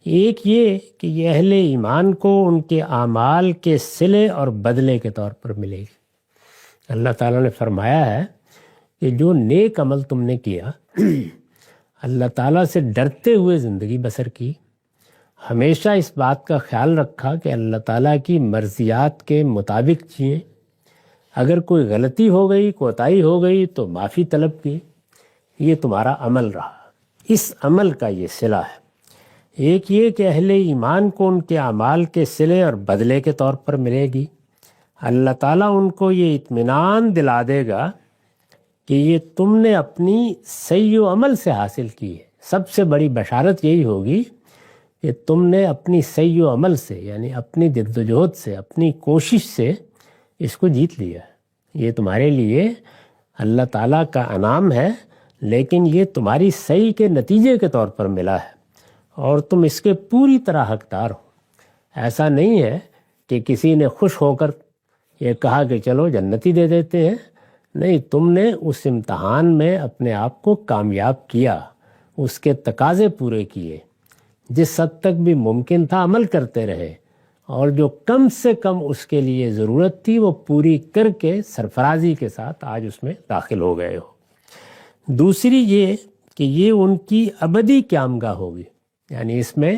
ایک یہ کہ یہ اہل ایمان کو ان کے اعمال کے صلے اور بدلے کے طور پر ملے گی۔ اللہ تعالیٰ نے فرمایا ہے کہ جو نیک عمل تم نے کیا، اللہ تعالیٰ سے ڈرتے ہوئے زندگی بسر کی، ہمیشہ اس بات کا خیال رکھا کہ اللہ تعالیٰ کی مرضیات کے مطابق جئیں، اگر کوئی غلطی ہو گئی، کوتاہی ہو گئی تو معافی طلب کی، یہ تمہارا عمل رہا۔ اس عمل کا یہ صلہ ہے۔ ایک یہ کہ اہل ایمان کو ان کے اعمال کے صلے اور بدلے کے طور پر ملے گی۔ اللہ تعالیٰ ان کو یہ اطمینان دلا دے گا کہ یہ تم نے اپنی سعی و عمل سے حاصل کی ہے۔ سب سے بڑی بشارت یہی ہوگی کہ تم نے اپنی سعی و عمل سے، یعنی اپنی جد و جہد سے، اپنی کوشش سے اس کو جیت لیا ہے۔ یہ تمہارے لیے اللہ تعالیٰ کا انعام ہے، لیکن یہ تمہاری سعی کے نتیجے کے طور پر ملا ہے اور تم اس کے پوری طرح حقدار ہو۔ ایسا نہیں ہے کہ کسی نے خوش ہو کر یہ کہا کہ چلو جنتی دے دیتے ہیں۔ نہیں، تم نے اس امتحان میں اپنے آپ کو کامیاب کیا، اس کے تقاضے پورے کیے، جس حد تک بھی ممکن تھا عمل کرتے رہے، اور جو کم سے کم اس کے لیے ضرورت تھی وہ پوری کر کے سرفرازی کے ساتھ آج اس میں داخل ہو گئے ہو۔ دوسری یہ کہ یہ ان کی ابدی قیامگاہ ہوگی، یعنی اس میں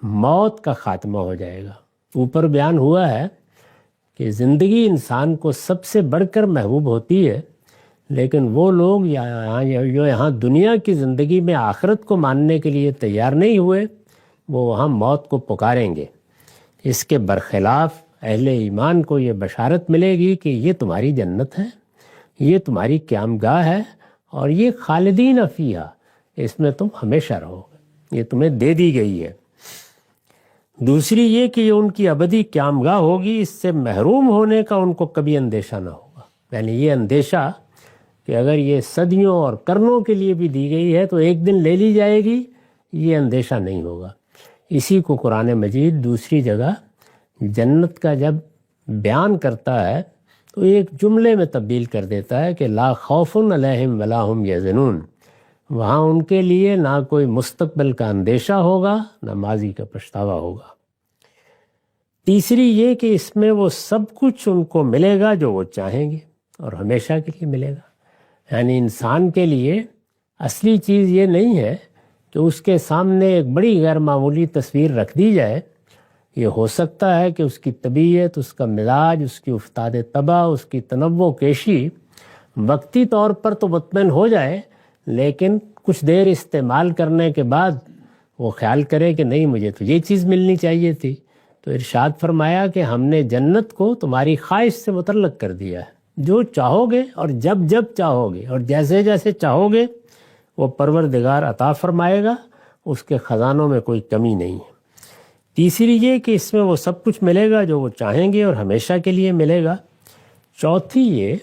موت کا خاتمہ ہو جائے گا۔ اوپر بیان ہوا ہے کہ زندگی انسان کو سب سے بڑھ کر محبوب ہوتی ہے، لیکن وہ لوگ جو یہاں دنیا کی زندگی میں آخرت کو ماننے کے لیے تیار نہیں ہوئے، وہ وہاں موت کو پکاریں گے۔ اس کے برخلاف اہل ایمان کو یہ بشارت ملے گی کہ یہ تمہاری جنت ہے، یہ تمہاری قیامگاہ ہے، اور یہ خالدین فیہا، اس میں تم ہمیشہ رہو گے، یہ تمہیں دے دی گئی ہے۔ دوسری یہ کہ یہ ان کی ابدی قیامگاہ ہوگی، اس سے محروم ہونے کا ان کو کبھی اندیشہ نہ ہوگا۔ یعنی یہ اندیشہ کہ اگر یہ صدیوں اور قرنوں کے لیے بھی دی گئی ہے تو ایک دن لے لی جائے گی، یہ اندیشہ نہیں ہوگا۔ اسی کو قرآن مجید دوسری جگہ جنت کا جب بیان کرتا ہے تو ایک جملے میں تبدیل کر دیتا ہے کہ لا خوف علیہم ولا ہم یحزنون۔ وہاں ان کے لیے نہ کوئی مستقبل کا اندیشہ ہوگا، نہ ماضی کا پچھتاوا ہوگا۔ تیسری یہ کہ اس میں وہ سب کچھ ان کو ملے گا جو وہ چاہیں گے، اور ہمیشہ کے لیے ملے گا۔ یعنی انسان کے لیے اصلی چیز یہ نہیں ہے کہ اس کے سامنے ایک بڑی غیر معمولی تصویر رکھ دی جائے۔ یہ ہو سکتا ہے کہ اس کی طبیعت، اس کا مزاج، اس کی افتاد طبع، اس کی تنوع کیشی وقتی طور پر تو مطمئن ہو جائے، لیکن کچھ دیر استعمال کرنے کے بعد وہ خیال کرے کہ نہیں، مجھے تو یہ چیز ملنی چاہیے تھی۔ تو ارشاد فرمایا کہ ہم نے جنت کو تمہاری خواہش سے متعلق کر دیا ہے۔ جو چاہو گے اور جب جب چاہو گے اور جیسے جیسے چاہو گے وہ پروردگار عطا فرمائے گا، اس کے خزانوں میں کوئی کمی نہیں ہے۔ تیسری یہ کہ اس میں وہ سب کچھ ملے گا جو وہ چاہیں گے اور ہمیشہ کے لیے ملے گا۔ چوتھی یہ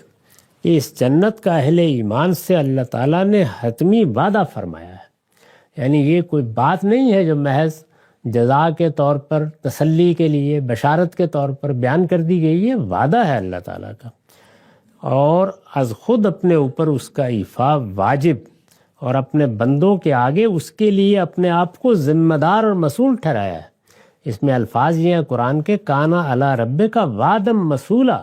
کہ اس جنت کا اہل ایمان سے اللہ تعالیٰ نے حتمی وعدہ فرمایا ہے۔ یعنی یہ کوئی بات نہیں ہے جو محض جزا کے طور پر، تسلی کے لیے، بشارت کے طور پر بیان کر دی گئی ہے، وعدہ ہے اللہ تعالیٰ کا، اور از خود اپنے اوپر اس کا ایفا واجب، اور اپنے بندوں کے آگے اس کے لیے اپنے آپ کو ذمہ دار اور مسئول ٹھہرایا ہے۔ اس میں الفاظ یہ ہیں قرآن کے، کانا علی ربک وعدم مسئولا،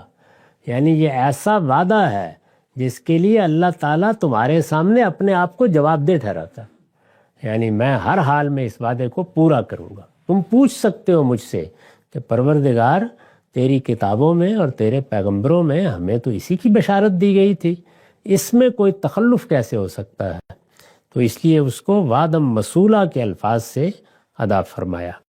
یعنی یہ ایسا وعدہ ہے جس کے لیے اللہ تعالیٰ تمہارے سامنے اپنے آپ کو جواب دہ ٹھہراتا ہے۔ یعنی میں ہر حال میں اس وعدے کو پورا کروں گا۔ تم پوچھ سکتے ہو مجھ سے کہ پروردگار، تیری کتابوں میں اور تیرے پیغمبروں میں ہمیں تو اسی کی بشارت دی گئی تھی، اس میں کوئی تخلف کیسے ہو سکتا ہے؟ تو اس لیے اس کو وعدم مسئولہ کے الفاظ سے ادا فرمایا۔